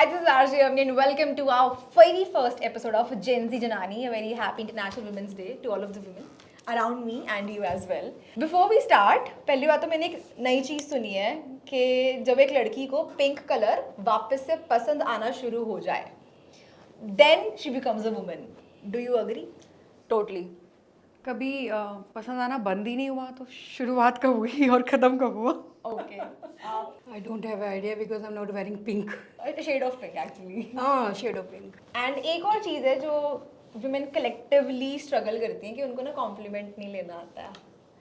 Hi, this is RJ Amni and welcome to our very first episode of Gen Z Janani. A very happy International Women's Day to all of the women around me and you as well. Before we start, पहली बात तो मैंने एक नई चीज़ सुनी है कि जब एक लड़की को पिंक कलर वापस से पसंद आना शुरू हो जाए, then she becomes a woman. Do you agree? Totally कभी पसंद आना बंद ही नहीं हुआ तो शुरुआत कब हुई और ख़त्म कब हुआ? Okay. I don't have idea because I'm not wearing pink. A shade of pink actually. हाँ shade of pink. एंड एक और चीज़ है जो वुमेन कलेक्टिवली स्ट्रगल करती हैं कि उनको ना कॉम्प्लीमेंट नहीं लेना आता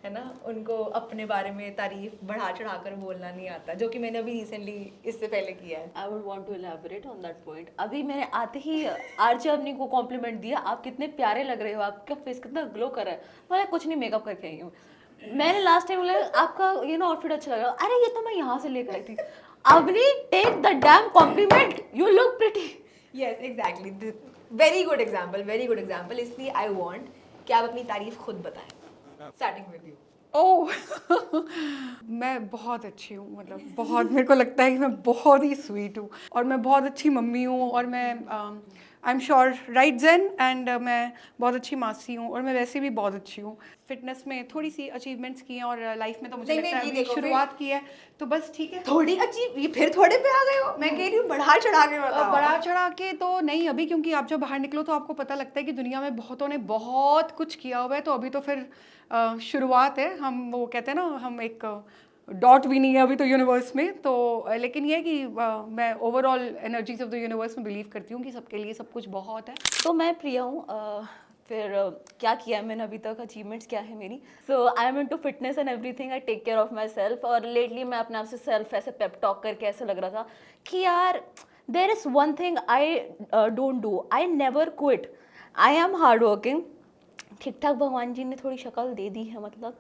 है ना, उनको अपने बारे में तारीफ बढ़ा चढ़ा कर बोलना नहीं आता, जो कि मैंने अभी रिसेंटली इससे पहले किया है. I would want to elaborate on that point. अभी मैंने आते ही आरजे अपनी को कॉम्प्लीमेंट दिया, आप कितने प्यारे लग रहे हो, आपका फेस कितना ग्लो कर रहा है. मैं कुछ नहीं मेकअप करके आई हूँ. मैंने लास्ट टाइम बोला आपका आउटफिट अच्छा लग रहा है, अरे ये तो मैं यहाँ से लेकर आई थी. Avni take the damn compliment, you look pretty. Yes exactly, very good example. इसलिए आई वॉन्ट कि आप अपनी तारीफ खुद बताएं. Starting with you. ओह मैं बहुत अच्छी हूँ, मतलब बहुत, मेरे को लगता है कि मैं बहुत ही स्वीट हूँ और मैं बहुत अच्छी मम्मी हूँ और मैं I am sure right Jen and मैं बहुत अच्छी मासी हूँ और मैं वैसे भी बहुत अच्छी हूँ. फिटनेस में थोड़ी सी अचीवमेंट्स की हैं और लाइफ में तो मुझे लगता है अभी शुरुआत की है तो बस ठीक है. थोड़ी अचीव, ये फिर थोड़े पे आ गए हो. मैं कह रही हूँ बढ़ा चढ़ा के बताओ. बढ़ा चढ़ा के तो नहीं अभी, क्योंकि आप जब बाहर निकलो तो आपको पता लगता है कि दुनिया में बहुतों ने बहुत कुछ किया हुआ है. तो अभी तो फिर शुरुआत है. हम वो कहते हैं ना, हम एक डॉट भी नहीं है अभी तो यूनिवर्स में. तो लेकिन ये है कि मैं overall energies of the universe में बिलीव करती हूँ कि सबके लिए सब कुछ बहुत है. तो मैं प्रिया हूँ. फिर क्या किया है मैंने अभी तक, अचीवमेंट्स क्या है मेरी. So I am into fitness and everything. I take care of myself. और लेटली मैं अपने आप से सेल्फ ऐसे पेप टॉक करके ऐसे लग रहा था कि यार there is one thing I don't do, I never quit. I am hard working. ठीक ठाक भगवान जी ने थोड़ी शक्ल दे दी है, मतलब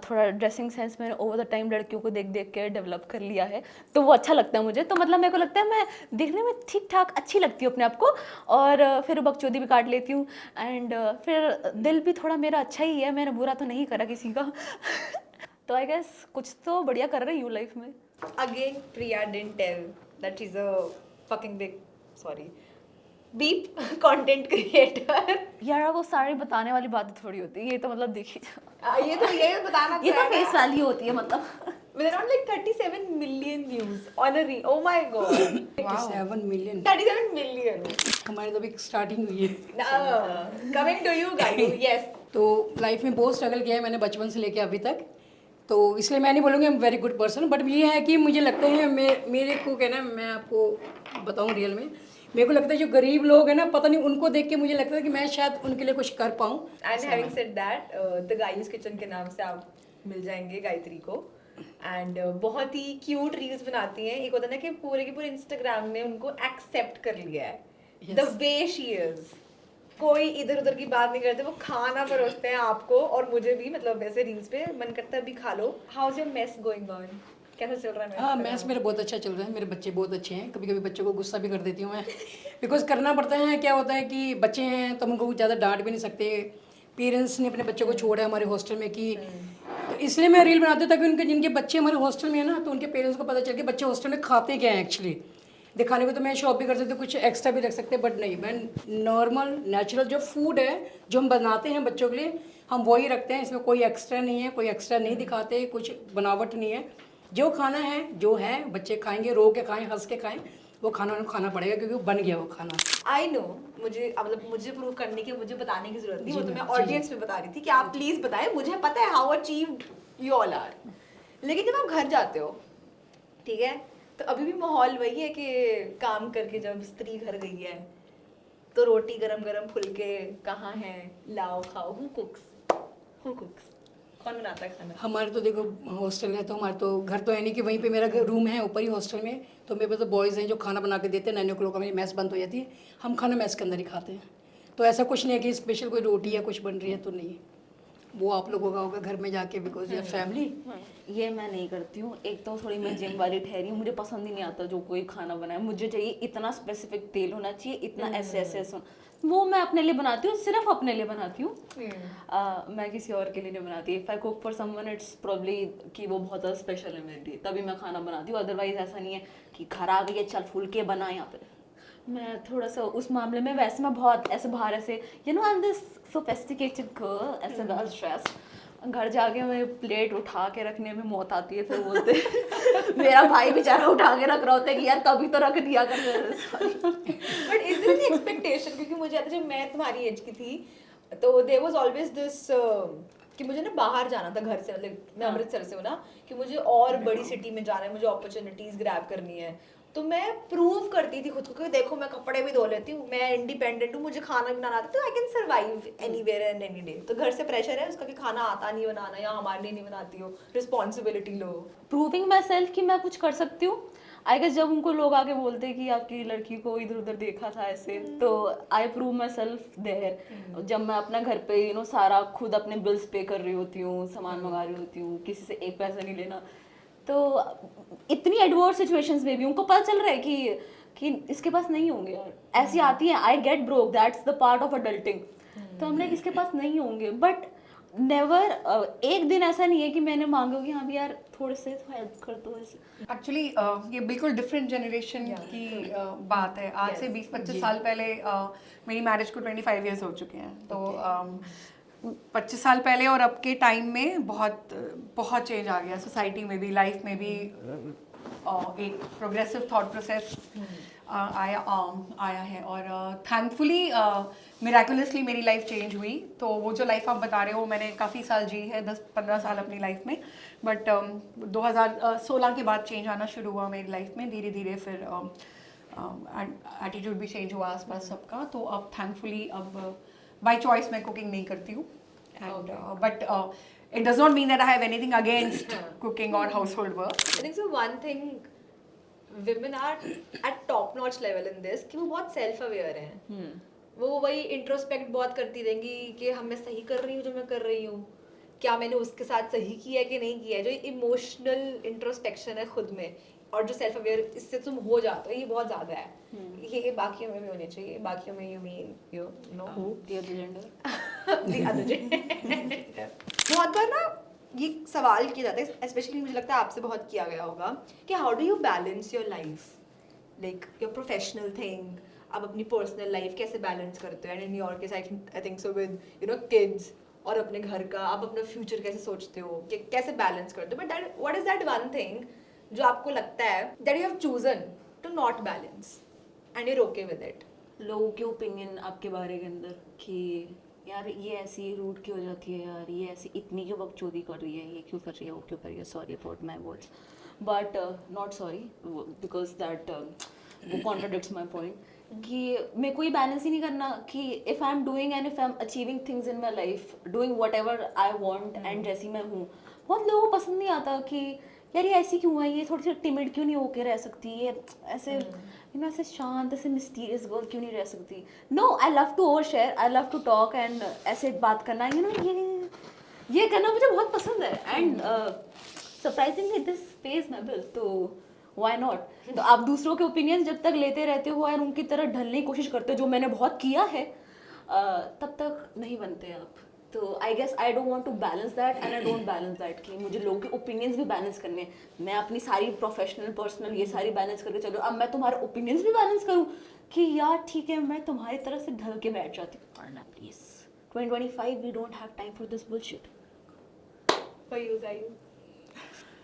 थोड़ा ड्रेसिंग सेंस मैंने ओवर द टाइम लड़कियों को देख देख के डेवलप कर लिया है, तो वो अच्छा लगता है मुझे. तो मतलब मेरे को लगता है मैं दिखने में ठीक ठाक अच्छी लगती हूँ अपने आप को. और फिर बकचोदी भी काट लेती हूँ. एंड फिर दिल भी थोड़ा मेरा अच्छा ही है, मैंने बुरा तो नहीं करा किसी का. तो आई गेस कुछ तो बढ़िया कर रही हूँ लाइफ में. Again, Priya didn't tell that she's a fucking big, sorry, beep content creator. यार वो सारी बताने वाली बातें थोड़ी होती है, ये तो मतलब देखिए ये बताना ये तो फेस वैल्यू होती है. मतलब with around like 37 million views on a reel. Oh my god. 7 million. 37 million. हमारी तो अभी स्टार्टिंग हुई है. Coming to you guys. Yes. तो लाइफ में बहुत स्ट्रगल किया है मैंने बचपन से लेके अभी तक. तो इसलिए मैं नहीं बोलूँगी I am very good person, but ये है कि मुझे लगता है मेरे को कहना, मैं आपको बताऊँ रियल में, मेरे को लगता है जो गरीब लोग हैं ना, पता नहीं उनको देख के मुझे लगता है कि मैं शायद उनके लिए कुछ कर पाऊँ. And having said that, the Gayu's Kitchen के नाम से आप मिल जाएंगे गायत्री को. एंड बहुत ही क्यूट रील्स बनाती हैं. एक होता है ना कि पूरे के पूरे इंस्टाग्राम ने उनको एक्सेप्ट कर लिया है द वे शी इज. कोई इधर उधर की बात नहीं करते, वो खाना परोसते हैं आपको और मुझे भी. मतलब वैसे रील्स पे मन करता है अभी खा लो. How is your mess going on? कैसा चल रहा है? हाँ मैथ्स मेरा बहुत अच्छा चल रहा है. मेरे बच्चे बहुत अच्छे हैं. कभी कभी बच्चों को गुस्सा भी कर देती हूँ मैं, बिकॉज करना पड़ता है. क्या होता है कि बच्चे हैं तो हम उनको ज़्यादा डांट भी नहीं सकते. पेरेंट्स ने अपने बच्चों को छोड़ा है हमारे हॉस्टल में कि, तो इसलिए मैं रील बनाती हूँ ताकि उनके जिनके बच्चे हमारे हॉस्टल में है ना, तो उनके पेरेंट्स को पता चल के बच्चे हॉस्टल में खाते क्या हैं एक्चुअली. दिखाने को तो मैं शॉप भी कर सकती हूँ, कुछ एक्स्ट्रा भी रख सकते हैं, बट नहीं, मैं नॉर्मल नेचुरल जो फूड है जो हम बनाते हैं बच्चों के लिए, हम वही रखते हैं. इसमें कोई एक्स्ट्रा नहीं है, कोई एक्स्ट्रा नहीं दिखाते, कुछ बनावट नहीं है. जो खाना है जो है बच्चे खाएंगे, रो के खाएं, हंस के खाएं, वो खाना उन्हें खाना पड़ेगा क्योंकि वो बन गया वो खाना. आई नो, मुझे प्रूव करने की, मुझे बताने की जरूरत नहीं. वो तो मैं ऑडियंस में बता रही थी कि आप प्लीज बताएं. मुझे पता है how achieved you all are. लेकिन जब आप घर जाते हो, ठीक है, तो अभी भी माहौल वही है कि काम करके जब स्त्री घर गई है तो रोटी गरम गरम फुलके कहाँ हैं, लाओ खाओ. हु कुक्स? कौन बनाता है खाना? हमारे तो देखो हॉस्टल है, तो हमारे तो घर तो है नहीं कि वहीं पे मेरा रूम है ऊपर ही हॉस्टल में, तो मेरे पास तो बॉयज़ हैं जो खाना बना के देते हैं. 9 o'clock मेरी मैस बंद हो जाती है, हम खाना मैस के अंदर ही खाते हैं. तो ऐसा कुछ नहीं है कि स्पेशल कोई रोटी या कुछ बन रही है, तो नहीं. वो आप लोगों का होगा घर में जाके, बिकॉज योर फैमिली. ये मैं नहीं करती हूँ. एक तो थोड़ी मैं जिम वाली ठहरी हूँ, मुझे पसंद ही नहीं आता जो कोई खाना बनाए. मुझे चाहिए इतना स्पेसिफिक तेल होना चाहिए, इतना ऐसे वो मैं अपने लिए बनाती हूँ, सिर्फ अपने लिए बनाती हूँ. मैं किसी और के लिए नहीं बनाती. If I cook for someone it's probably कि वो बहुत ज़्यादा स्पेशल है मेरे लिए, तभी मैं खाना बनाती हूँ. अदरवाइज ऐसा नहीं है कि घर आ गई है चल फुल के बना यहाँ पे. मैं थोड़ा सा उस मामले में वैसे मैं बहुत ऐसे बाहर ऐसे I am this sophisticated girl ऐसे वेल स्ट्रेस घर जाके मैं प्लेट उठा के रखने में मौत आती है फिर बोलते मेरा भाई बेचारा उठा के रख रहा होता है कि यार कभी तो रख दिया कर but is there any expectation, क्योंकि मुझे याद है जब मैं तुम्हारी एज की थी तो देयर वाज ऑलवेज दिस कि मुझे ना बाहर जाना था घर से, मतलब मैं अमृतसर से हूँ ना, कि मुझे और बड़ी सिटी में जाना है, मुझे अपॉर्चुनिटीज ग्रैब करनी है। तो मैं प्रूव करती थी खुद को कि देखो मैं कपड़े भी धो लेती हूँ, मैं इंडिपेंडेंट हूँ, मुझे खाना बनाना आता है, तो I can survive anywhere and any day. तो घर से प्रेशर है उसका कि खाना आता नहीं बनाना, या हमारे लिए नहीं बनाती हो, responsibility low. Proving my self कि मैं कुछ कर सकती हूँ। आई गेस जब उनको लोग आके बोलते कि आपकी लड़की को इधर उधर देखा था ऐसे, तो I prove myself there. जब मैं अपना घर पे सारा खुद अपने बिल्स पे कर रही होती हूँ, सामान मंगा रही होती हूँ, किसी से एक पैसा नहीं लेना, तो इतनी एडवर्स सिचुएशंस में भी उनको पता चल रहा है कि इसके पास नहीं होंगे यार, ऐसी आती है, I get broke, that's the part of adulting. तो हमने इसके पास नहीं होंगे, बट नेवर एक दिन ऐसा नहीं है कि मैंने मांगा कि हाँ भी यार थोड़े से हेल्प कर दो ऐसे। एक्चुअली ये बिल्कुल डिफरेंट जनरेशन की बात है। आज से 20-25 साल पहले मेरी मैरिज को 25 इयर्स हो चुके हैं, तो 25 साल पहले और अब के टाइम में बहुत बहुत चेंज आ गया सोसाइटी में भी, लाइफ में भी। एक प्रोग्रेसिव थॉट प्रोसेस आया है, और थैंकफुली मिराकुलसली मेरी लाइफ चेंज हुई। तो वो जो लाइफ आप बता रहे हो मैंने काफ़ी साल जी है, 10-15 साल अपनी लाइफ में, बट 2016 के बाद चेंज आना शुरू हुआ मेरी लाइफ में धीरे धीरे। फिर एटीट्यूड भी चेंज हुआ आसपास सबका। तो अब थैंकफुली अब बाय चॉइस मैं कुकिंग नहीं करती हूँ, and but it does not mean that I have anything against cooking or household work. I think so one thing women are at top notch level in this कि वो बहुत self aware हैं। वो वही introspect बहुत करती रहेंगी कि हम, मैं सही कर रही हूँ जो मैं कर रही हूँ, क्या मैंने उसके साथ सही किया है कि नहीं किया है। जो इमोशनल इंट्रोस्पेक्शन है खुद में, और जो सेल्फ अवेयर इससे तुम हो जाते हो, ये बहुत ज़्यादा है। ये बाकियों में भी होने चाहिए। बाकियों में you mean you know The other gender. the other gender. बहुत बार ना ये सवाल किया जाता है, स्पेशली मुझे लगता है आपसे बहुत किया गया होगा, कि how do you balance your life, like your professional thing, आप अपनी पर्सनल लाइफ कैसे बैलेंस करते हो। And in your case I think so with kids, और अपने घर का आप अपना फ्यूचर कैसे सोचते हो, कि कैसे बैलेंस करते हो। But that what is that one thing जो आपको लगता है that you have chosen to not balance and you are okay with it. लोगों के ओपिनियन आपके बारे के अंदर कि यार ये ऐसी रूट क्यों हो जाती है, यार ये ऐसी इतनी क्यों बकचोदी कर रही है, ये क्यों कर रही है, वो क्यों कर रही है, sorry about my words, but not sorry, because that वो कॉन्ट्राडिक्ट्स माई पॉइंट कि मेरे को ये बैलेंस ही नहीं करना कि if I am doing and if I am achieving things in my life, doing what ever I want and जैसी मैं हूँ। बहुत लोगों को पसंद नहीं आता कि यार ये ऐसी क्यों है, ये थोड़ी सी टिमिड क्यों नहीं होके रह सकती, ये ऐसे ऐसे शांत ऐसे मिस्टीरियस गर्ल क्यों नहीं रह सकती। No, I love to over share, I love to talk and ऐसे बात करना, ये करना मुझे बहुत पसंद है। And surprisingly this pays my bill, तो व्हाई नॉट। तो आप दूसरों के ओपिनियंस जब तक लेते रहते हो और उनकी तरह ढलने की कोशिश करते हो, जो मैंने बहुत किया है, तब तक नहीं बनते आप। तो I guess I don't want to balance that and I don't balance that कि मुझे लोगों के ओपिनियंस भी बैलेंस करने हैं। मैं अपनी सारी प्रोफेशनल पर्सनल ये सारी बैलेंस करके चलो, अब मैं तुम्हारे ओपिनियंस भी बैलेंस करूँ कि यार ठीक है मैं तुम्हारी तरह से ढल के बैठ जाती हूँ। करना please, 2025 we don't have time for this bullshit.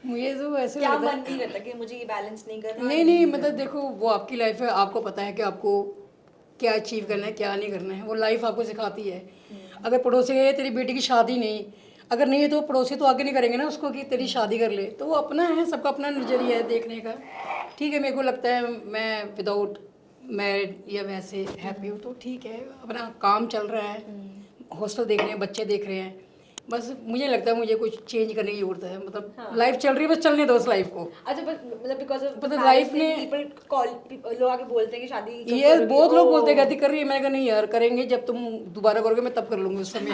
मुझे तो ऐसे क्या लगता है, मन नहीं करता कि मुझे ये बैलेंस नहीं करना। नहीं मतलब देखो वो आपकी लाइफ है, आपको पता है कि आपको क्या अचीव करना है क्या नहीं करना है, वो लाइफ आपको सिखाती है। अगर पड़ोसी है तेरी बेटी की शादी नहीं, अगर नहीं है तो पड़ोसी तो आगे नहीं करेंगे ना उसको कि तेरी शादी कर ले, तो वो अपना है, सबका अपना नज़रिया है देखने का। ठीक है, मेरे को लगता है मैं विदाउट मैरिड या वैसे हैप्पी हूँ, तो ठीक है, अपना काम चल रहा है, हॉस्टल देख रहे हैं, बच्चे देख रहे हैं, बस मुझे लगता है मुझे कुछ चेंज करने की जरूरत है। मतलब लाइफ चल रही है, बस चलने दो उस लाइफ को। अच्छा, मतलब बिकॉज़ ऑफ मतलब लाइफ ने पीपल कॉल, लोग आके बोलते हैं कि शादी ये बहुत लोग बोलते हैं कहती कर रही है, मैंने कहा नहीं यार करेंगे जब तुम दोबारा करोगे मैं तब कर लूंगी उस समय।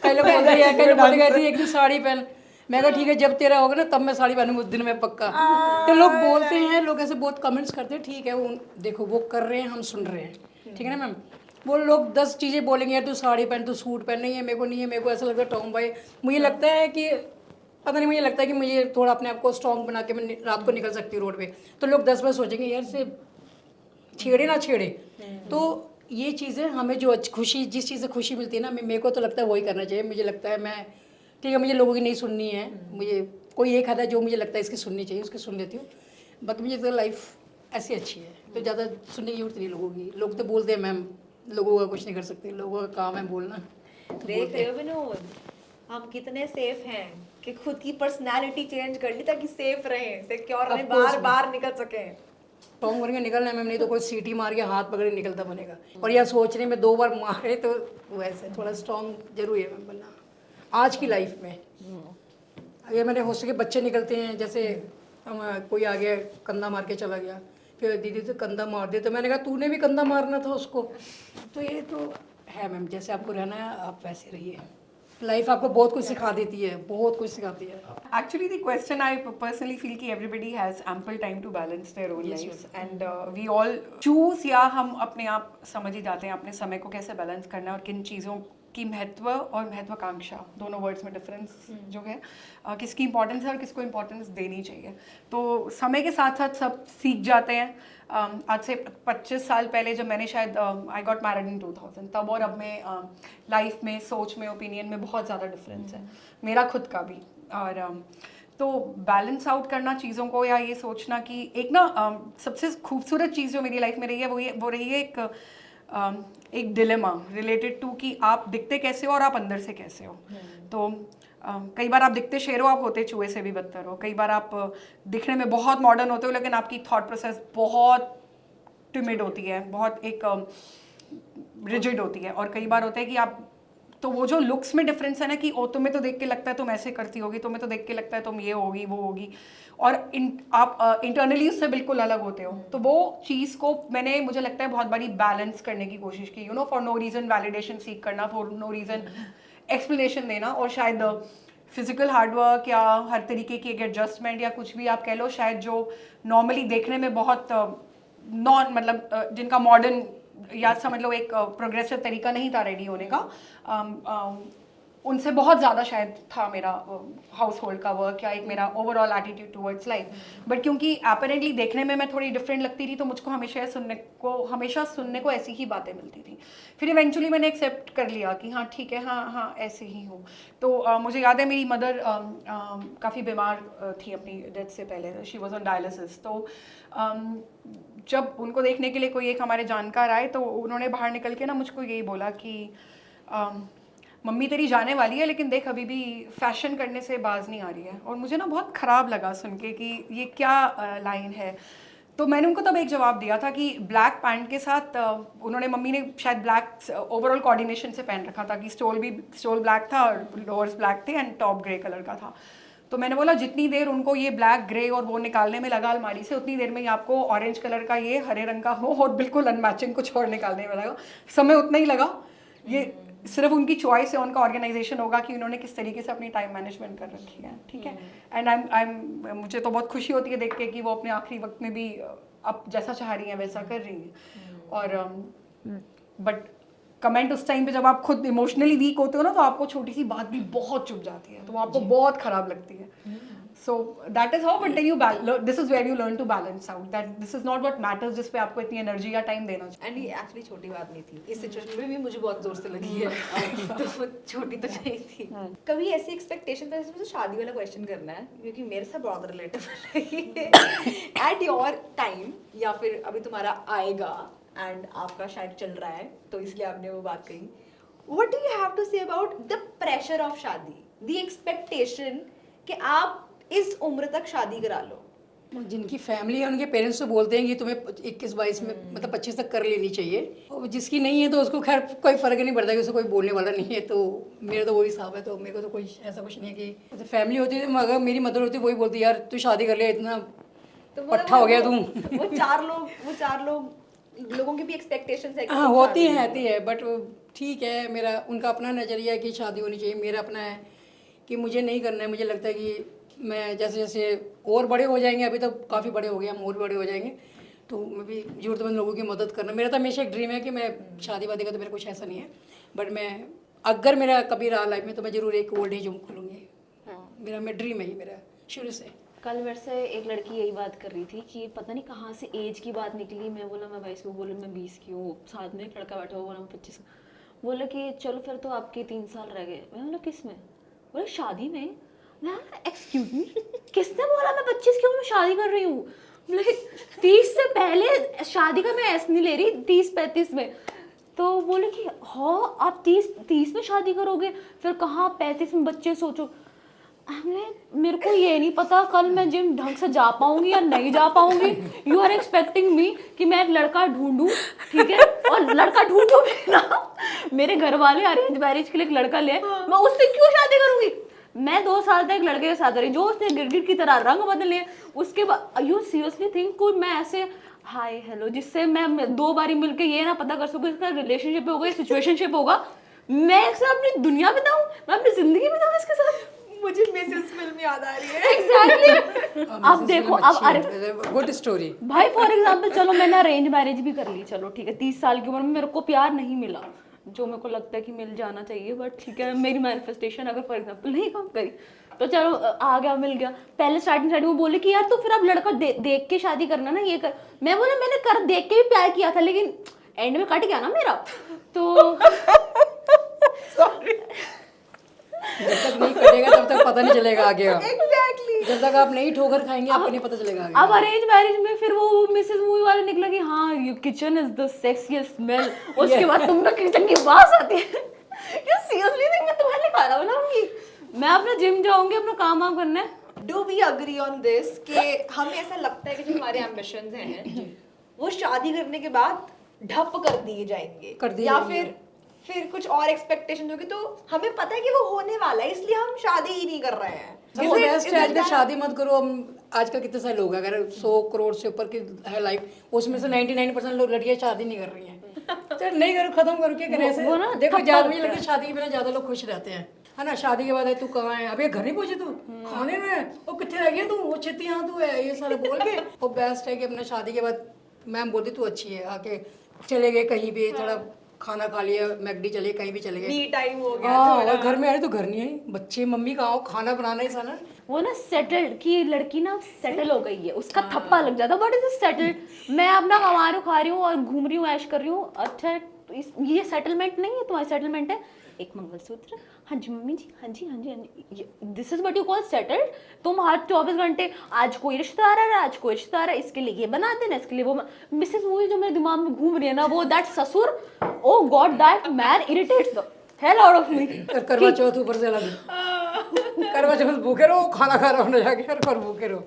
कई लोग बोलते हैं, कई लोग बोलते कहती एक दिन साड़ी पहन, मैं कहा ठीक है जब तेरा होगा ना तब मैं साड़ी पहनूंगी उस दिन में पक्का। तो लोग बोलते हैं, लोग ऐसे बहुत कमेंट्स करते हैं, ठीक है वो देखो वो कर रहे हैं, हम सुन रहे हैं, ठीक है ना मैम। वो लोग 10 चीज़ें बोलेंगे, यार तू साड़ी पहन, तू सूट पहन, नहीं है मेरे को नहीं है, मेरे को ऐसा लगता है टॉम भाई। मुझे लगता है कि पता नहीं, मुझे लगता है कि मुझे थोड़ा अपने आप को स्ट्रॉन्ग बना के मैं रात को निकल सकती हूँ रोड पे, तो लोग 10 बार सोचेंगे यार से छेड़े ना छेड़े। तो ये चीज़ें हमें जो खुशी, जिस चीज़ से खुशी मिलती है ना, मेरे को तो लगता है वही करना चाहिए। मुझे लगता है मैं ठीक है, मुझे लोगों की नहीं सुननी है, मुझे कोई एक आता है जो मुझे लगता है इसकी सुननी चाहिए, उसकी सुन लेती हूँ। बाकी मुझे तो लाइफ ऐसी अच्छी है, तो ज़्यादा सुनने की जरूरत नहीं लोगों की। लोग तो बोलते हैं मैम, लोगों का कुछ नहीं कर सकते, लोगों का काम है बोलना। तो देख रहे हो विनोद, हम कितने सेफ हैं कि खुद की पर्सनालिटी चेंज कर ली ताकि सेफ रहें, सिक्योर रहें, Of course, बार बार निकल सकें। स्ट्रॉन्ग बन के निकलना है मैम, नहीं तो कोई सीटी मार के हाथ पकड़े निकलता बनेगा। और यह सोचने में 2 बार मारे तो वैसे थोड़ा स्ट्रॉन्ग जरूरी है मैम बनना आज की लाइफ में। ये मेरे हॉस्टल के बच्चे निकलते हैं, जैसे कोई आ गया कंधा मार के चला गया, फिर दीदी तो कंधा मार दे, तो मैंने कहा तूने भी कंधा मारना था उसको। तो ये तो है मैम, जैसे आपको रहना है आप वैसे रहिए। लाइफ आपको बहुत कुछ सिखा देती है, बहुत कुछ सिखाती है। Actually, the question I personally feel कि everybody has ample time to balance their own Yes, lives and we all choose, या हम अपने आप समझ ही जाते हैं अपने समय को कैसे बैलेंस करना है और किन चीज़ों की महत्व और महत्वाकांक्षा, दोनों वर्ड्स में डिफरेंस जो है, किसकी इंपॉर्टेंस है और किसको इंपॉर्टेंस देनी चाहिए। तो समय के साथ साथ सब सीख जाते हैं। आज से 25 साल पहले जब मैंने शायद आई गॉट मैरिड इन 2000, तब और अब में लाइफ में, सोच में, ओपिनियन में बहुत ज़्यादा डिफरेंस है, मेरा खुद का भी। और तो बैलेंस आउट करना चीज़ों को, या ये सोचना कि एक ना सबसे खूबसूरत चीज़ जो मेरी लाइफ में रही है वो रही है एक डिलेमा रिलेटेड टू कि आप दिखते कैसे हो और आप अंदर से कैसे हो। तो कई बार आप दिखते शेर हो, आप होते चूहे से भी बदतर हो। कई बार आप दिखने में बहुत मॉडर्न होते हो लेकिन आपकी थॉट प्रोसेस बहुत टिमिड होती है, बहुत एक रिजिड होती है। और कई बार होता है कि आप, तो वो जो लुक्स में डिफरेंस है ना कि ओ तुम्हें तो देख के लगता है तुम ऐसे करती होगी, तुम्हें तो देख के लगता है तुम ये होगी वो होगी, और आप इंटरनली उससे बिल्कुल अलग होते हो। तो वो चीज़ को मैंने, मुझे लगता है बहुत बड़ी बैलेंस करने की कोशिश की, फॉर नो रीज़न वैलिडेशन सीख करना, फॉर नो रीज़न एक्सप्लेनेशन देना, और शायद फिजिकल हार्डवर्क या हर तरीके की एक एडजस्टमेंट या कुछ भी आप कह लो, शायद जो नॉर्मली देखने में बहुत जिनका मॉडर्न या समझ लो एक प्रोग्रेसिव तरीका नहीं था रेडी होने का, उनसे बहुत ज़्यादा शायद था मेरा हाउस होल्ड का वर्क या एक मेरा overall attitude towards life. But क्योंकि अपरेंटली देखने में मैं थोड़ी डिफरेंट लगती थी, तो मुझको हमेशा सुनने को ऐसी ही बातें मिलती थी। फिर इवेंचुअली मैंने एक्सेप्ट कर लिया कि हाँ ठीक है, हाँ ऐसे ही हूँ। तो मुझे याद है मेरी मदर काफ़ी बीमार थी अपनी डेथ से पहले, शी वॉज ऑन डायलिसिस। तो जब उनको देखने के लिए कोई एक हमारे जानकार आए, तो उन्होंने बाहर निकल के ना मुझको यही बोला कि मम्मी तेरी जाने वाली है लेकिन देख अभी भी फैशन करने से बाज नहीं आ रही है। और मुझे ना बहुत ख़राब लगा सुन के कि ये क्या लाइन है। तो मैंने उनको तब एक जवाब दिया था कि ब्लैक पैंट के साथ मम्मी ने शायद ब्लैक ओवरऑल कोऑर्डिनेशन से पहन रखा था कि स्टोल ब्लैक था और लोअर्स ब्लैक थे एंड टॉप ग्रे कलर का था। तो मैंने बोला जितनी देर उनको ये ब्लैक ग्रे और वो निकालने में लगा अलमारी से, उतनी देर में ही आपको ऑरेंज कलर का ये हरे रंग का हो और बिल्कुल अनमैचिंग कुछ और निकालने में लगा, समय उतना ही लगा। ये सिर्फ उनकी चॉइस है, उनका ऑर्गेनाइजेशन होगा कि उन्होंने किस तरीके से अपनी टाइम मैनेजमेंट कर रखी है, ठीक है। एंड मुझे तो बहुत खुशी होती है देख के कि वो अपने आखिरी वक्त में भी अब जैसा चाह रही हैं वैसा कर रही हैं। और बट कमेंट उस टाइम पे जब आप खुद इमोशनली वीक होते हो ना, तो आपको छोटी सी बात भी बहुत चुभ जाती है, तो वो आपको बहुत खराब लगती है। So that is how, but then this is where you learn to balance out that this is not what matters, जिस पे आपको इतनी एनर्जी या टाइम देना चाहिए। एंड ये एक्चुअली छोटी बात नहीं थी, इस सिचुएशन में भी मुझे बहुत जोर से लगी है तो छोटी तो नहीं थी। कभी ऐसी एक्सपेक्टेशन था, मुझे शादी वाला क्वेश्चन करना है क्योंकि मेरे साथ बहुत रिलेटेबल है। एट योर टाइम या फिर अभी तुम्हारा आएगा एंड आपका शायद चल रहा है तो इसलिए आपने वो बात कही। What do you have to say about the pressure of shaadi, the expectation कि आप इस उम्र तक शादी करा लो? जिनकी फैमिली है उनके पेरेंट्स तो बोलते हैं कि तुम्हें 21-22 में मतलब 25 तक कर लेनी चाहिए, और जिसकी नहीं है तो उसको खैर कोई फ़र्क नहीं पड़ता कि उसको कोई बोलने वाला नहीं है। तो मेरा तो वही हिसाब है, तो मेरे को तो कोई ऐसा कुछ नहीं है कि मतलब फैमिली होती है, मगर मेरी मदर होती वही बोलती यार तू शादी कर ले, इतना तो पट्ठा हो गया तुम। वो चार लोगों की भी एक्सपेक्टेशंस है। हाँ होती है बट ठीक है, मेरा उनका अपना नज़रिया है कि शादी होनी चाहिए, मेरा अपना है कि मुझे नहीं करना है। मुझे लगता है कि मैं जैसे जैसे और बड़े हो जाएंगे, अभी तो काफ़ी बड़े हो गए, हम और बड़े हो जाएंगे, तो मैं भी ज़रूरतमंद लोगों की मदद करना, मेरा तो हमेशा एक ड्रीम है कि मैं शादी वादी का तो मेरा कुछ ऐसा नहीं है, बट मैं अगर मेरा कभी रहा लाइफ में तो मैं ज़रूर एक ओल्ड एज होम खोलूँगी। मेरा ड्रीम है ये मेरा शुरू से। कल मेरे से एक लड़की यही बात कर रही थी कि पता नहीं कहाँ से एज की बात निकली। मैं बोला मैं 22 की, बोले मैं 20 की हूँ। साथ में एक लड़का बैठा हुआ, बोला मैं 25 का। बोला कि चलो फिर तो आपके 3 साल रह गए। मैं बोला किस में? बोला शादी में। मैं एक्सक्यूज मी, किसने बोला मैं 25 की हूँ, मैं शादी कर रही हूँ? बोले 30 से पहले शादी का मैं ऐसे नहीं ले रही, 30-35 में। तो बोले कि हाँ आप 30 में शादी करोगे, फिर कहाँ 35 में बच्चे सोचो। मेरे को ये नहीं पता कल मैं जिम ढंग से जा पाऊंगी या नहीं जा पाऊंगी। यू आर एक्सपेक्टिंग मी कि मैं एक लड़का ढूंढूं, ठीक है, और लड़का ढूंढूं भी ना, मेरे घर वाले अरेंज मैरिज के लिए एक लड़का ले, मैं उससे क्यों शादी करूंगी? मैं 2 साल तक एक लड़के के साथ रही जो उसने गिरगिट की तरह रंग बदल लिए। उसके बाद यू सीरियसली थिंक कोई मैं ऐसे हाय हेलो जिससे मैं 2 बारी मिलके ये ना पता कर सकूं इसका रिलेशनशिप होगा, सिचुएशनशिप होगा, मैं इससे अपनी दुनिया बिताऊं, मैं अपनी जिंदगी बिताऊं इसके साथ? मुझे मिसेस फिल्म याद आ रही है। एग्जैक्टली। अब देखो, अब अरे गुड स्टोरी भाई फॉर एग्जांपल चलो मैंने अरेंज मैरिज भी कर ली, चलो ठीक है, 30 साल की उम्र में मेरे को प्यार नहीं मिला जो मेरे को लगता है कि मिल जाना चाहिए, बट ठीक है मेरी मैनिफेस्टेशन अगर फॉर एग्जांपल नहीं काम करी तो चलो आ गया, मिल गया। पहले स्टार्टिंग में बोले कि यार तो फिर अब लड़का देख के शादी करना ना, ये कर। मैं बोला मैंने कर देख के भी प्यार किया था लेकिन एंड में कट गया ना मेरा। तो जब तक नहीं करेगा तब तक पता नहीं चलेगा आगे का। एग्जैक्टली। जब तक आप नहीं ठोकर खाएंगे आपको नहीं पता चलेगा आगे। अब अरेंज मैरिज में फिर वो मिसेस मूवी वाले निकला कि हाँ you kitchen is the sexiest smell, उसके बाद तुम में किचन की आवाज आती है। यू सीरियसली थिंक मैं तुम्हारे लिए खाना बनाऊंगी? मैं अपना जिम जाऊंगी, अपना काम वाम करना है। Do we agree on this कि हमें ऐसा लगता है कि जो हमारे एम्बिशंस हैं वो शादी करने के बाद ढप कर दिए जाएंगे, या फिर कुछ और एक्सपेक्टेशन होगी, तो हमें पता है कि वो होने वाला है इसलिए हम शादी ही नहीं कर रहे हैं। सबसे बेस्ट है अगर शादी मत करो। आजकल कितने सारे लोग हैं, अगर 100 करोड़ से ऊपर की है लाइफ, उसमें से 99% लोग लड़कियां शादी नहीं कर रही हैं। तो नहीं करो, खत्म करो, क्या करें ऐसे? वो ना देखो ज्यादा मुझे लगता है शादी के बिना ज्यादा लोग खुश रहते हैं, है ना। शादी के बाद है तू कहाँ है, अभी घर नहीं पहुंचे तू खाने में, वो कितने रह गया तू, वो छिती यहाँ तू है, ये सारा बोल के। वो बेस्ट है कि अपना शादी के बाद मैम बोलती तू अच्छी है, आके चले गए कहीं भी, थोड़ा खाना खा लिया, मैकडी चले, कहीं भी चले गए, मी टाइम हो गया। हाँ, और घर में आए तो घर नहीं आई, बच्चे मम्मी कहाँ हो, खाना बनाना ही साना। वो ना सेटल्ड कि लड़की ना सेटल हो गई है, उसका थप्पा लग जाता है। What is settled? मैं अपना कमा रही हूँ, खा रही हूँ और घूम रही हूँ, ऐश कर रही हूँ। अच्छा तो ये सेटलमेंट नहीं है, तुम्हारी सेटलमेंट है एक मंगलसूत्र, हाँ जी मम्मी जी, हाँ जी हाँ जी हाँ जी, this is what you call settled? तुम हर 24 घंटे आज कोई रिश्तेदार आ रहा है, आज कोई रिश्तेदार है, इसके लिए ये बना देना, इसके लिए वो। मिसेस मूवी जो मेरे दिमाग में घूम रही है ना, वो दैट ससुर, oh God that man irritates the hell out of me. Karwa Chauth ऊपर से अलग, करवा चौथ भूखे रहो, खाना खा रहा हूँ जाके, और भूखे रहो।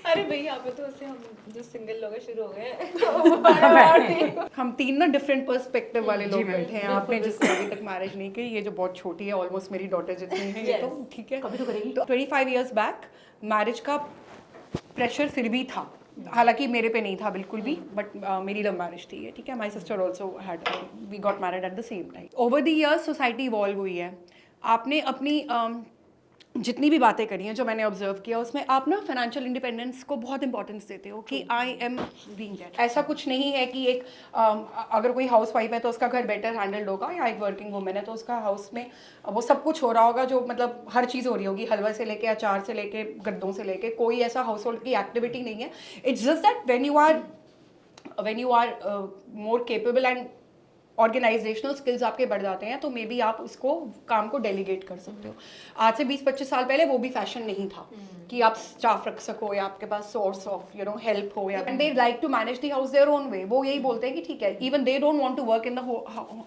अरे भाई यहाँ पे तो ऐसे हम जो सिंगल लोग हैं शुरू हो गए। हम 3 ना डिफरेंट पर्सपेक्टिव वाले लोग बैठे हैं। आपने जिसने अभी तक मैरिज नहीं की, ये जो बहुत छोटी है, ऑलमोस्ट मेरी डॉटर जितनी है, ये तो ठीक है, कभी तो करेगी। तो 25 इयर्स बैक मैरिज का प्रेशर फिर भी था, हालांकि मेरे पे नहीं था बिल्कुल भी, बट मेरी लव मैरिज थी ये, ठीक है। My sister also had, we got married at the same time. Over the years society evolve हुई है। आपने अपनी जितनी भी बातें करी हैं जो मैंने ऑब्जर्व किया, उसमें आप ना फाइनेंशियल इंडिपेंडेंस को बहुत इंपॉर्टेंस देते हो कि आई एम बीइंग दैट। ऐसा कुछ नहीं है कि एक अगर कोई हाउस वाइफ है तो उसका घर बेटर हैंडल्ड होगा, या एक वर्किंग वुमेन है तो उसका हाउस में वो सब कुछ हो रहा होगा, जो मतलब हर चीज़ हो रही होगी, हलवा से लेके अचार से लेके गद्दों से लेके, कोई ऐसा हाउस होल्ड की एक्टिविटी नहीं है। It's just that when you are more capable and organisational skills आपके बढ़ जाते हैं, तो मे बी आप उसको काम को डेलीगेट कर सकते हो। आज से 20-25 साल पहले वो भी फैशन नहीं था कि आप स्टाफ रख सको या आपके पास सोर्स ऑफ हेल्प हो, या and they like to manage the house their own way. वो यही बोलते हैं कि ठीक है, even they don't want to work in the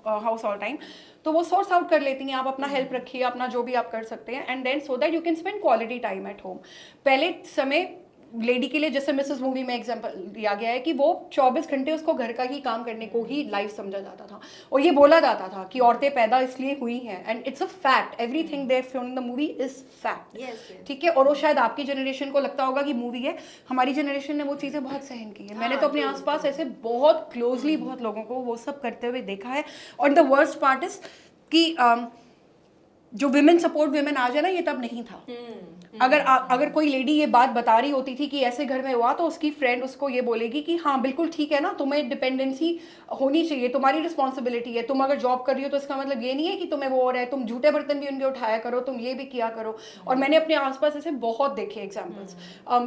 house all time, तो वो सोर्स आउट कर लेती हैं। आप अपना हेल्प रखिए, अपना जो भी आप कर सकते हैं, and then so that you can spend quality time at home. पहले समय लेडी के लिए, जैसे मिसेस मूवी में एग्जांपल दिया गया है कि वो 24 घंटे उसको घर का ही काम करने को ही लाइफ समझा जाता था, और ये बोला जाता था कि औरतें पैदा इसलिए हुई हैं, and it's a fact, everything they film in the movie is fact, ठीक है। और वो शायद आपकी जनरेशन को लगता होगा कि मूवी है, हमारी जनरेशन ने वो चीज़ें बहुत सहन की है। मैंने तो अपने आसपास ऐसे बहुत क्लोजली बहुत लोगों को वो सब करते हुए देखा है। और द वर्स्ट पार्ट इज कि जो विमेन सपोर्ट विमेन आ जाए ना, ये तब नहीं था। अगर कोई लेडी ये बात बता रही होती थी कि ऐसे घर में हुआ, तो उसकी फ्रेंड उसको ये बोलेगी कि हाँ बिल्कुल ठीक है ना, तुम्हें डिपेंडेंसी होनी चाहिए, तुम्हारी रिस्पॉन्सिबिलिटी है, तुम अगर जॉब कर रही हो तो इसका मतलब ये नहीं है कि तुम्हें वो हो रहा है, तुम झूठे बर्तन भी उनके उठाया करो, तुम ये भी किया करो। और मैंने अपने आसपास ऐसे बहुत देखे एग्जाम्पल्स।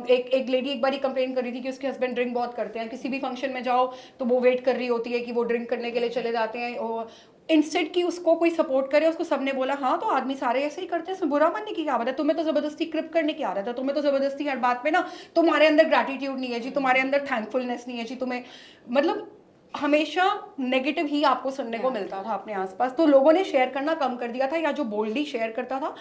एक लेडी एक बार कंप्लेन कर रही थी कि उसके हस्बैंड ड्रिंक बहुत करते हैं, किसी भी फंक्शन में जाओ तो वो वेट कर रही होती है कि वो ड्रिंक करने के लिए चले जाते हैं, और इंस्टेड कि उसको कोई सपोर्ट करे, उसको सबने बोला हाँ तो आदमी सारे ऐसे ही करते हैं, इसमें बुरा मानने की क्या बात है, तुम्हें तो जबरदस्ती क्रिप करने की आदत है, तुम्हें तो जबरदस्ती हर बात पे ना, तुम्हारे अंदर ग्रैटिट्यूड नहीं है जी, तुम्हारे अंदर थैंकफुलनेस नहीं है जी, तुम्हें मतलब हमेशा नेगेटिव ही आपको सुनने को मिलता था अपने आसपास। तो लोगों ने शेयर करना कम कर दिया था, या जो बोल्डली शेयर करता था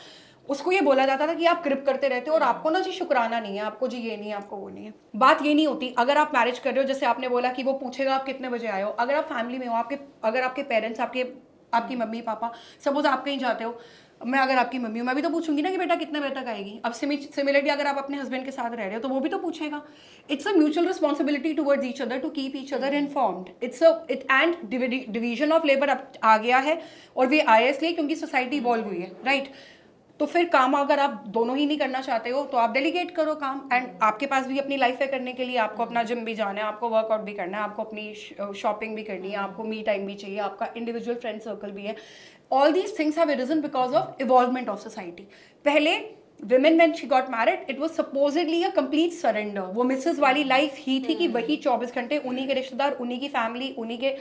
उसको ये बोला जाता था कि आप क्रिप करते रहते हो और आपको ना जी शुक्राना नहीं है, आपको जी ये नहीं है, आपको वो नहीं है। बात ये नहीं होती। अगर आप मैरिज कर रहे हो, जैसे आपने बोला कि वो पूछेगा आप कितने बजे आए हो, अगर आप फैमिली में हो, अगर आपके पेरेंट्स, आपकी मम्मी पापा, सपोज आप कहीं जाते हो, मैं अगर आपकी मम्मी हूँ, मैं भी तो पूछूंगी ना कि बेटा कितने बजे तक आएगी। अब सिमिलरली अगर आप अपने हस्बैंड के साथ रह रहे हो तो वो भी तो पूछेगा। It's a mutual responsibility towards each other to keep each other informed. It and division of labour अब आ गया है, और वे आया इसलिए क्योंकि सोसाइटी इवॉल्व हुई है, राइट। तो फिर काम अगर आप दोनों ही नहीं करना चाहते हो तो आप डेलीगेट करो काम, एंड आपके पास भी अपनी लाइफ है करने के लिए, आपको अपना जिम भी जाना है, आपको वर्कआउट भी करना है, आपको अपनी शॉपिंग भी करनी है, आपको मी टाइम भी चाहिए, आपका इंडिविजुअल फ्रेंड सर्कल भी है। All these things have arisen because of involvement of society. पहले women when she got married it was supposedly a complete surrender। वो मिसेस वाली लाइफ ही थी कि वही 24 घंटे उन्हीं के रिश्तेदार, उन्हीं की फैमिली,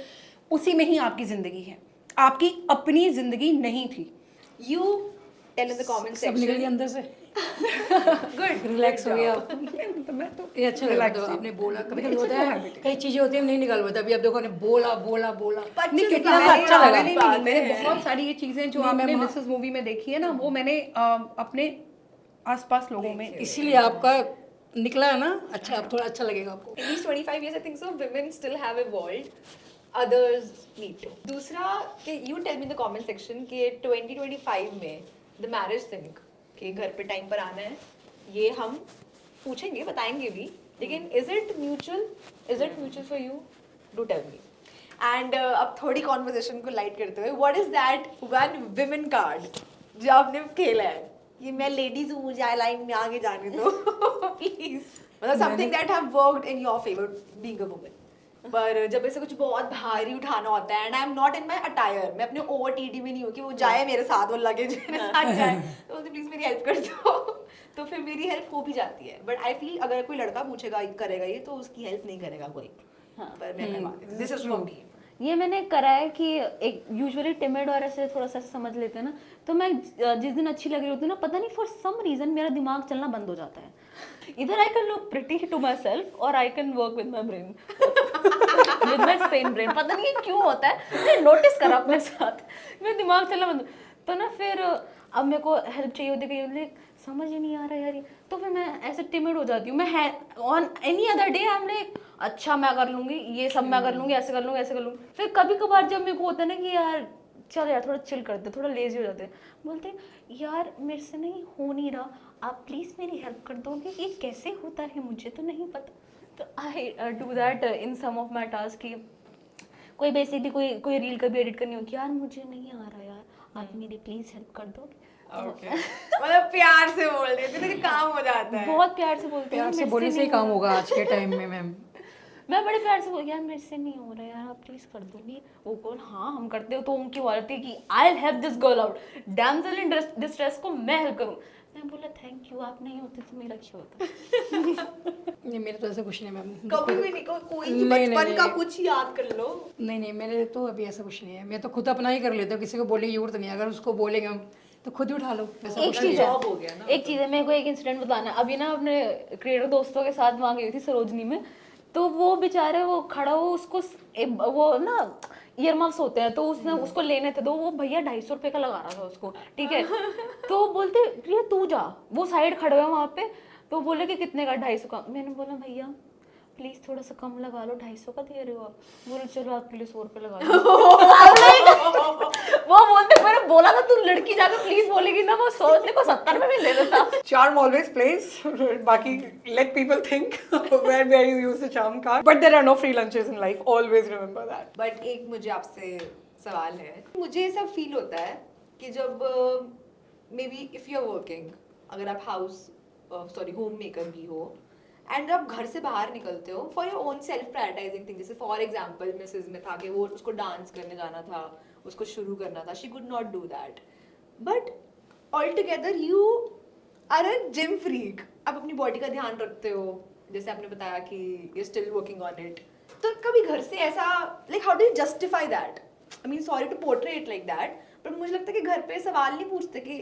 उसी में ही आपकी जिंदगी है, आपकी अपनी जिंदगी नहीं थी। You tell in the comment सब निकल section। गया अंदर से, Good, रिलैक्स हो गया। तो मैं तो ये अच्छा लगा, तो आपने बोला। कभी कभी होता है कई चीजें होती है नहीं निकल पाता, अभी आप देखो ने बोला बोला बोला, नहीं, कितना सारी अच्छा लगा। पुरानी बातें मैंने हैं। बहुत सारी ये चीजें जो आपने मिसेस मूवी में देखी है ना, वो मैंने अपने आसपास लोगों में, इसीलिए आपका निकला है ना अच्छा, अब थोड़ा अच्छा लगेगा आपको। In these 25 years, I think so, women still have evolved. Others need to. दूसरा कि you tell me in the comment section कि 2025 में the marriage thing कि घर पे टाइम पर आना है, ये हम पूछेंगे, बताएंगे भी, लेकिन is it mutual? Is it mutual for you? Do tell me. And अब थोड़ी conversation को light करते हुए, what is that one women card जो आपने खेला है? ये मैं लेडीज हूँ, मुझे लाइन में आगे जाने दो प्लीज। मतलब something that have worked in your favour being a woman. पर जब ऐसे कुछ बहुत भारी उठाना होता है, and I am not in my attire, मैं अपने ओवर टीडी में नहीं हूँ कि वो जाए मेरे साथ, वो लगेज मेरे साथ जाए, तो बोलते प्लीज मेरी हेल्प कर दो तो फिर मेरी हेल्प हो भी जाती है। बट आई फील अगर कोई लड़का पूछेगा करेगा ये, तो उसकी हेल्प नहीं करेगा कोई। पर मैं करवा देती हूँ, दिस इज फॉर मी। ये मैंने करा है कि एक यूजुअली टिमिड और ऐसे थोड़ा सा समझ लेते हैं ना, तो मैं जिस दिन अच्छी लग रही होती हूँ ना, पता नहीं फॉर सम रीजन मेरा दिमाग चलना बंद हो जाता है। इधर I can look pretty to myself और I can work with my brain, with my same brain. पता नहीं क्यों होता है, मैंने नोटिस करा अपने साथ, मेरा दिमाग चलना बंद। तो ना फिर अब मेरे को हेल्प चाहिए होती है, समझ ही नहीं आ रहा यार ये, तो फिर मैं ऐसे टिमिड हो जाती हूँ। मैं on any other day I am like अच्छा मैं कर लूँगी, ये सब मैं कर लूँगी, ऐसे कर लूँगी, ऐसे कर लूँगी। फिर कभी कभार जब मेरे को होता है ना कि यार चल यार थोड़ा चिल करते, थोड़ा लेजी हो जाते हैं, बोलते यार मेरे से नहीं हो नहीं रहा, आप प्लीज़ मेरी हेल्प कर दोगे, ये कैसे होता है मुझे तो नहीं पता। तो I do that in some of my task की कोई बेसिकली कोई रील कभी एडिट करनी हो कि यार मुझे नहीं आ रहा यार, आप मेरी प्लीज़ हेल्प कर दोगे। मतलब प्यार से बोल देते तो काम हो जाता है। बहुत प्यार से बोलते हैं, प्यार से मेरे बोलने से ही नहीं काम हो होगा आज के टाइम में मैम। मैं बड़े प्यार से बोल यार मेरे से नहीं हो रहा यार, आप प्लीज कर दोगे। वो कौन, हाँ हम करते हो। तो उनकी वार्ता थी कि I will help this girl out, damsel in distress को मैं हेल्प करूँ। मैं बोला थैंक यू, आप नहीं होते तो मेरा क्या होता। नहीं मेरे तो ऐसा कुछ नहीं मैम, कभी भी नहीं, कोई नहीं, बचपन नहीं, का नहीं। कुछ याद कर लो। नहीं मेरे तो अभी ऐसा कुछ नहीं है, मैं तो खुद अपना ही कर लेता हूँ, किसी को बोलने की जरूरत नहीं है। अगर उसको बोलेंगे हम तो खुद ही उठा लो, ऐसा एक कुछ चीज नहीं है, जॉब हो गया ना। एक चीज है, मेरे को एक इंसिडेंट बताना है। अभी ना अपने क्रिएटर दोस्तों के साथ वहाँ गई थी सरोजनी में, तो वो बेचारे वो खड़ा हो, उसको वो ना ईयर मफ्स होते हैं, तो उसने उसको लेने थे, तो वो भैया 250 रुपये का लगा रहा था उसको, ठीक है। तो बोलते प्रिया तू जा, वो साइड खड़े हुए वहाँ पे, तो बोले कि कितने का, 250 का। मैंने बोला भैया प्लीज थोड़ा सा कम लगा लो, 250 का दे रहे हो आप। बोले चलो आपके लिए 100 रुपये लगा लो। वो बोलते मैंने बोला था तू लड़की जाकर प्लीज बोलेगी ना, वो सोचने को 70 में भी ले देता। Charm always plays. बाकी let people think where you use the charm card. But there are no free lunches in life. Always remember that. But एक मुझे आपसे सवाल है, मुझे ऐसा फील होता है कि जब maybe if you are working, अगर आप होम मेकर भी हो एंड आप घर से बाहर निकलते हो for your own self prioritising thing, जैसे फॉर एग्जाम्पल मिसेज में था कि वो उसको डांस करने जाना था, उसको शुरू करना था, she could not do that, but altogether you are a gym freak, आप अपनी बॉडी का ध्यान रखते हो, जैसे आपने बताया कि you still working on it, तो कभी घर से ऐसा like how do you justify that? I mean sorry to portray it like that, पर मुझे लगता है कि घर पे सवाल नहीं पूछते कि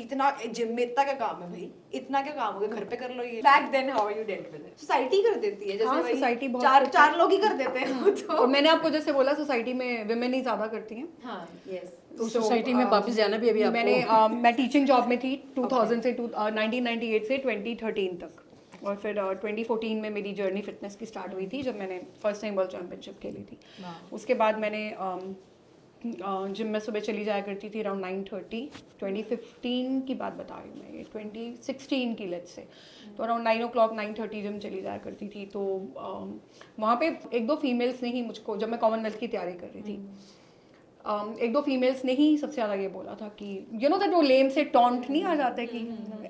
इतना जिम में इतना क्या काम है भाई, इतना क्या काम हो गया, घर पे कर लो ये। Back then how you dealt with it? Society कर देती है, जैसे हाँ, भाई society बहुत चार करती है। चार लोग ही कर देते हैं तो और मैंने आपको जैसे बोला सोसाइटी में विमेन ही ज़्यादा करती हैं। हाँ यस तो सोसाइटी में वापस जाना भी अभी आपको मैं टीचिंग जॉब में थी 2000 से 1998 से 2013 तक, और फिर 2014 में मेरी जर्नी फिटनेस की स्टार्ट हुई थी, जब मैंने फर्स्ट टाइम वर्ल्ड चैम्पियनशिप खेली थी। उसके बाद मैंने जिम में सुबह चली जाया करती थी अराउंड 9:30, 2015 की बात बता रही हूँ मैं, ये 2016 की लेट्स से, तो अराउंड 9 o'clock 9:30 जिम चली जाया करती थी। तो वहाँ पे एक दो फीमेल्स ने ही मुझको, जब मैं कॉमनवेल्थ की तैयारी कर रही थी, एक दो फीमेल्स ने ही सबसे ज़्यादा ये बोला था कि यू नो दैट वो लेम से टॉन्ट नहीं आ जाते कि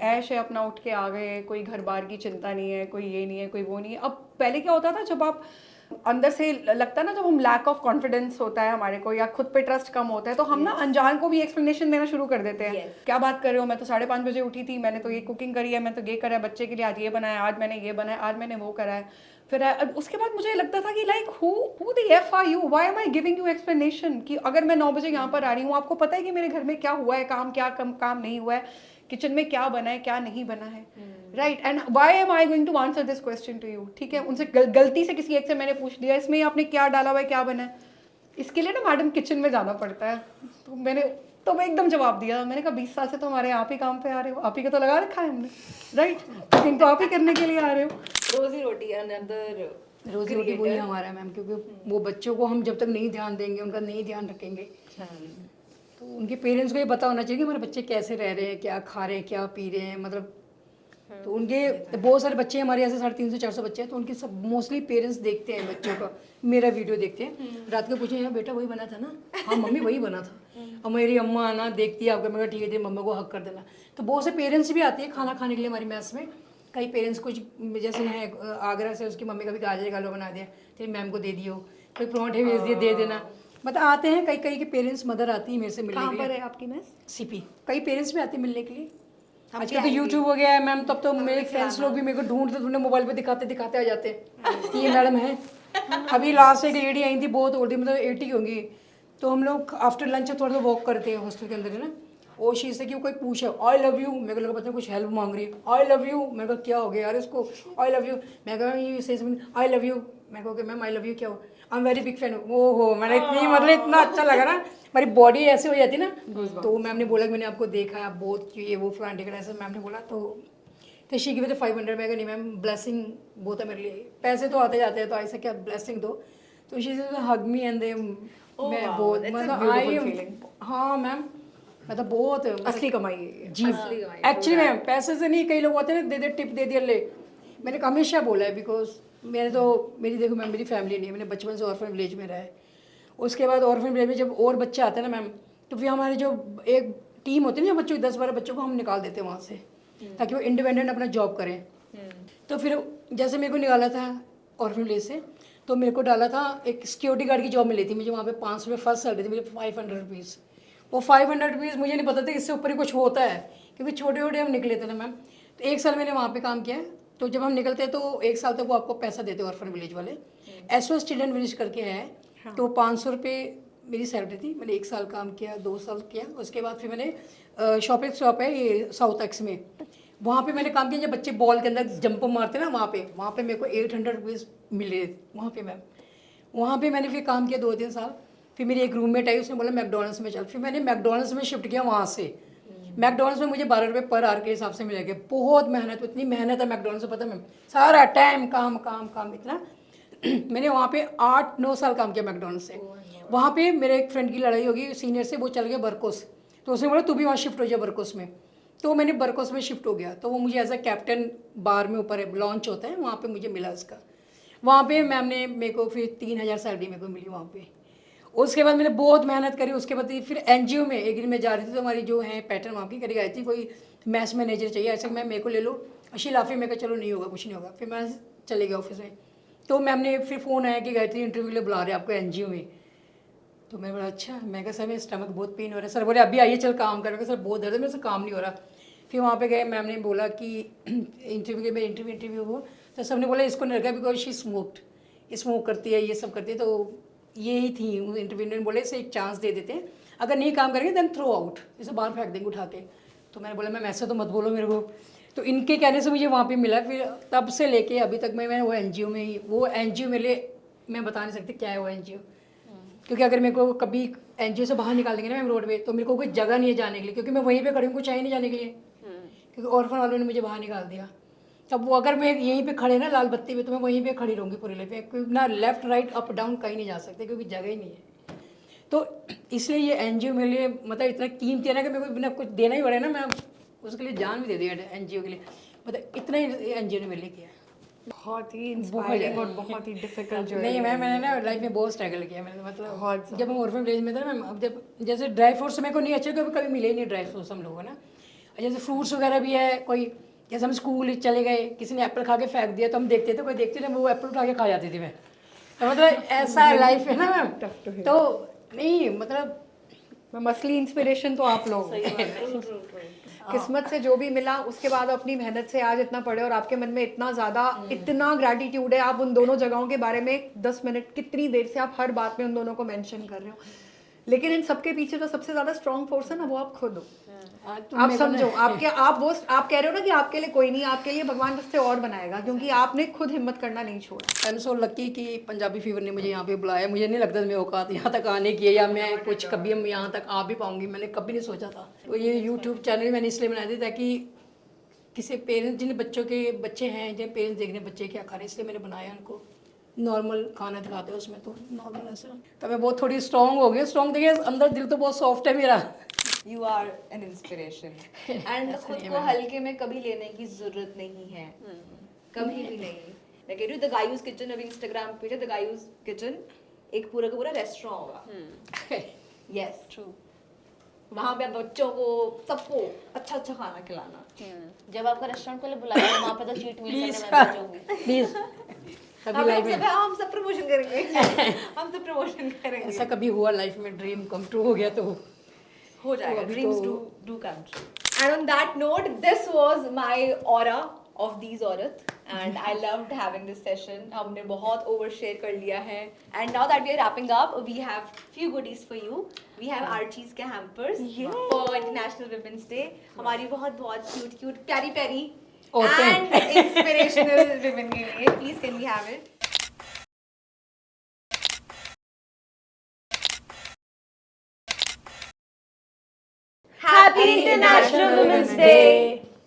ऐश है अपना उठ के आ गए, कोई घर बार की चिंता नहीं है, कोई ये नहीं है, कोई वो नहीं है। अब पहले क्या होता था, जब आप अंदर से लगता है ना, जब हम लैक ऑफ कॉन्फिडेंस होता है हमारे को, या खुद पे ट्रस्ट कम होता है, तो हम ना अनजान को भी एक्सप्लेनेशन देना शुरू कर देते हैं। क्या बात कर रहे हो, मैं तो 5:30 बजे उठी थी, मैंने तो ये कुकिंग करी है, मैं तो ये करा है बच्चे के लिए, आज ये बनाया, आज मैंने ये बनाया, आज मैंने वो करा है। फिर उसके बाद मुझे लगता था कि like who the F R you, why am I giving you explanation, कि अगर मैं 9 बजे यहाँ पर आ रही हूँ, आपको पता है कि मेरे घर में क्या हुआ है, काम नहीं हुआ है, किचन में क्या बना है, क्या नहीं बना है, right? And why am I going to answer this question to you? ठीक है, उनसे गलती से किसी एक से मैंने पूछ दिया, इसमें आपने क्या डाला हुआ है, क्या बना है, इसके लिए ना मैडम किचन में जाना पड़ता है। तो मैं एकदम जवाब दिया, मैंने कहा 20 साल से तो हमारे आप ही काम पे आ रहे हो, आप ही का तो लगा रखा है हमने, राइट? कुकिंग तो आप ही करने के लिए आ रहे हो। रोजी रोटी अनदर रोजी रोटी वही हमारा है मैम, क्योंकि वो बच्चों को हम जब तक नहीं ध्यान देंगे, उनका नहीं ध्यान रखेंगे, तो उनके पेरेंट्स को ये पता होना चाहिए कि हमारे बच्चे कैसे रह रहे हैं, क्या खा रहे हैं, क्या पी रहे हैं, मतलब तो उनके बहुत सारे बच्चे हमारे ऐसे 350-400 बच्चे हैं, तो उनके सब मोस्टली पेरेंट्स देखते हैं बच्चों का, मेरा वीडियो देखते हैं, रात को पूछे यार बेटा वही बना था ना, हाँ मम्मी वही बना था, और मेरी अम्मा आना देखती है आपका, मैं ठीक है तेरी मम्मा को हक कर देना। तो बहुत से पेरेंट्स भी आते हैं खाना खाने के लिए हमारी मैस में, कई पेरेंट्स कुछ जैसे हैं आगरा से, उसकी मम्मी का भी गाजर का हलवा बना दिया, तेरी मैम को दे दियो, कोई पराठे भेज दिए, दे देना, मतलब आते हैं कई के पेरेंट्स, मदर आती है मेरे से मिलने के लिए। कहाँ पर है आपकी मैस? सीपी, कई पेरेंट्स भी आते हैं मिलने के लिए। आजकल तो यूट्यूब हो गया है मैम, तब तो मेरे फ्रेंड्स लोग भी मेरे को ढूंढते मोबाइल पे दिखाते आ जाते हैं, ये मैडम है। अभी लास्ट एक लेडी आई थी, बहुत ओल्ड थी, मतलब 80 की होंगी, तो हम लोग आफ्टर लंच थोड़ा सा वॉक करते हैं हॉस्टल के अंदर है ना, वो चीज़ से कि वो कोई पूछे आई लव यू, मेरे को लगा पता नहीं कुछ हेल्प मांग रही है, आई लव यू, मेरे को क्या हो गया यार इसको, आई लव यू, मैं कहा ये से आई लव यू, मैं कहा मैम आई लव यू क्या हो, I am very big fan. ओहो, मैंने इतना अच्छा लगा ना, मेरी बॉडी ऐसे हो जाती ना, तो मैम ने बोला कि मैंने आपको देखा है, आप बहुत ये वो फलान टिकट ऐसा मैम ने बोला, तो शी गिव 500, मैं कहा नहीं मैम ब्लेसिंग बहुत है मेरे लिए, पैसे तो आते जाते हैं तो ऐसा क्या ब्लेसिंग दो, तो she hug me and they, मैं बहुत मतलब हाँ मैम, मतलब बहुत असली कमाई है जी, एक्चुअली मैम पैसे से नहीं, कई लोग होते हैं ना दे टिप दे दिया ले, मैंने हमेशा बोला है, बिकॉज मेरे तो देखो मैम मेरी फैमिली नहीं है, मैंने बचपन से ऑर्फन विलेज में रहा है, उसके बाद ऑर्फन विलेज में जब और बच्चे आते हैं ना मैम, तो फिर हमारे जो एक टीम होती है ना बच्चों, 10-12 बच्चों को हम निकाल देते हैं वहाँ से, ताकि वो इंडिपेंडेंट अपना जॉब करें। तो फिर जैसे मेरे को निकाला था ऑर्फन विलेज से, तो मेरे को डाला था एक सिक्योरिटी गार्ड की जॉब मिली थी मुझे वहाँ पे, 500 रुपये फर्स्ट सैलरी थी मुझे, 500 रुपीज़, वो 500 रुपीज़ मुझे नहीं पता था इससे ऊपर ही कुछ होता है, क्योंकि छोटे छोटे हम निकले थे ना मैम। तो 1 साल मैंने वहाँ पे काम किया, तो जब हम निकलते हैं तो 1 साल तक वो आपको पैसा देते हैं ऑर्फन विलेज वाले, SOS चिल्ड्रन विलेज करके है, तो 500 रुपये मेरी सैलरी थी, मैंने 1 साल काम किया, 2 साल किया, उसके बाद फिर मैंने शॉप है ये साउथ एक्स में, वहाँ पे मैंने काम किया, जब बच्चे बॉल के अंदर जंप मारते ना, वहाँ पे मेरे को 800 रुपीज़ मिले वहाँ पे मैम, वहाँ पे मैंने फिर काम किया 2-3 साल। फिर मेरी एक रूममेट आई, उसने बोला मैकडॉनल्ड्स में चल, फिर मैंने मैकडॉनल्ड्स में शिफ्ट किया वहाँ से। मैकडॉनल्ड्स में मुझे 12 रुपये पर आवर के हिसाब से मिलेगा, बहुत मेहनत, इतनी मेहनत है मैकडॉनल्ड्स में, पता है मैम, सारा टाइम काम इतना मैंने वहाँ पे 8-9 साल काम किया मैकडॉनल्ड्स से। वहाँ पे मेरे एक फ्रेंड की लड़ाई होगी सीनियर से, वो चल गया बरकोस, तो उसने बोला तू भी वहाँ शिफ्ट हो जाए बरकोस में, तो मैंने बरकोस में शिफ्ट हो गया, तो वो मुझे एज अ कैप्टन बार में ऊपर लॉन्च होता है, वहाँ पे मुझे मिला उसका, वहाँ पे मैम ने मेरे को फिर 3000 सैलरी मेरे को मिली वहाँ पे। उसके बाद मैंने बहुत मेहनत करी। उसके बाद फिर एनजीओ में एक दिन मैं जा रही थी, तो हमारी जो है पैटर्न वहाँ की करी गई थी, कोई मैथ्स मैनेजर चाहिए, ऐसा मैं मेरे को ले लो शिलाफी। मैं कहा चलो नहीं होगा, कुछ नहीं होगा। फिर मैं चले गया ऑफिस में, तो मैम ने फिर फ़ोन आया कि गायत्री इंटरव्यू के लिए बुला रहे आपको एनजीओ में। तो मैं बोला अच्छा। मैं कहा सर मेरे स्टमक बहुत पेन हो रहा है। सर बोले अभी आइए चल काम कर। मैं कहा सर बहुत दर्द है, मेरे से काम नहीं हो रहा। फिर वहाँ पे गए, मैम ने बोला कि इंटरव्यू के में इंटरव्यू हो, तो सबने बोला इसको नहीं रखा बिकॉज शी स्मोक करती है, ये सब करती है। तो यही थी इंटरव्यू ने बोले इसे एक चांस दे देते हैं, अगर नहीं काम करेंगे देन थ्रो आउट, इसे बाहर फेंक देंगे उठा के। तो मैंने बोला मैम ऐसा तो मत बोलो मेरे को। तो इनके कहने से मुझे वहाँ पे मिला। फिर तब से लेके अभी तक मैं वो एनजीओ में ही, वो एनजीओ मेरे लिए मैं बता नहीं सकती क्या है वो एनजीओ, क्योंकि अगर मेरे को कभी एनजीओ से बाहर निकाल देंगे ना मैम रोड पे, तो मेरे को कोई जगह नहीं है जाने के लिए, क्योंकि मैं वहीं पे खड़ी हूँ, कुछ है नहीं जाने के लिए, क्योंकि ऑर्फन वालों ने मुझे बाहर निकाल दिया। तब वो अगर मैं यहीं पे खड़े ना लाल बत्ती पे, तो मैं वहीं पे खड़ी रहूँगी पूरी लाइफ में, ना लेफ्ट राइट अप डाउन कहीं नहीं जा सकते, क्योंकि जगह ही नहीं है। तो इसलिए ये एनजीओ मेरे लिए मतलब इतना कीमती है ना कि मेरे को बिना कुछ देना ही पड़े ना, मैं उसके लिए जान भी दे दी एनजीओ के लिए, मतलब इतना ही एनजीओ ने मेरे लिए किया। बहुत ही इंस्पायरिंग और बहुत ही डिफिकल्ट जर्नी। नहीं मैंने ना लाइफ में बहुत स्ट्रगल किया मैंने, मतलब बहुत जब हम ऑर्फन विलेज में थे ना मैम, अब जब जैसे ड्राई फ्रूट्स मेरे को नहीं अच्छे, कभी मिले ही नहीं ड्राई फ्रूट्स हम लोगों को ना। जैसे फ्रूट्स वगैरह भी है, कोई जैसे हम स्कूल चले गए, किसी ने एप्पल खा के फेंक दिया, तो हम देखते थे, कोई देखते थे वो एप्पल उठा के खा जाती थी मैं। तो मतलब ऐसा लाइफ है ना मैम। तो नहीं मतलब असली इंस्पिरेशन तो आप लोग किस्मत से जो भी मिला, उसके बाद अपनी मेहनत से आज इतना पढ़े और आपके मन में इतना ज़्यादा इतना ग्रैटिट्यूड है। आप उन दोनों जगहों के बारे में 10 मिनट कितनी देर से आप हर बात में उन दोनों को मेंशन कर रहे हो, लेकिन इन सबके पीछे जो सबसे ज़्यादा स्ट्रॉन्ग फोर्स है ना, वो आप खुद हो। आप समझो, आप कह रहे हो ना कि आपके लिए कोई नहीं, आपके लिए भगवान उससे और बनाएगा, क्योंकि आपने खुद हिम्मत करना नहीं छोड़ा। आई एम सो लकी कि पंजाबी फीवर ने मुझे यहाँ पे बुलाया। मुझे नहीं लगता था मेरी औकात यहाँ तक आने की है, या मैं कुछ कभी हम यहाँ तक आ भी पाऊँगी, मैंने कभी नहीं सोचा था। तो ये यूट्यूब चैनल मैंने इसलिए बनाया था ताकि किसी पेरेंट्स जिन बच्चों के बच्चे हैं, जिन पेरेंट्स देख रहे हैं बच्चे क्या खा रहे हैं, इसलिए मैंने बनाया उनको नॉर्मल खाना दिखाते हैं उसमें, तो नॉर्मल ऐसा। तो मैं बहुत थोड़ी स्ट्रॉन्ग हो गई। स्ट्रॉन्ग देखिए अंदर दिल तो बहुत सॉफ्ट है मेरा। You are an inspiration. And खुद को हल्के में कभी लेने की जरूरत नहीं है, कभी भी नहीं। Like the Gayu's Kitchen अभी Instagram पे है, The Gayu's Kitchen एक पूरा का पूरा रेस्टोरेंट होगा। Yes, true. वहाँ पे बच्चों को सबको अच्छा अच्छा खाना खिलाना। जब आपका रेस्टोरेंट को ले बुलाया वहाँ पे तो चीट मील करने मैं भेजूंगी प्लीज कभी लाइफ में हम सब प्रमोशन करेंगे हम सब प्रमोशन करेंगे। ऐसा कभी हुआ लाइफ में, ड्रीम कम ट्रू हो गया तो हो जाएगा, dreams do come true. And on that note, this was my aura of these औरत, and I loved having this session. हमने बहुत overshare कर लिया है, and now that we are wrapping up, we have few goodies for you. We have Archie's के hampers for International Women's Day. हमारी बहुत cute प्यारी and inspirational women के लिए. Please can we have it? Happy International Women's Day!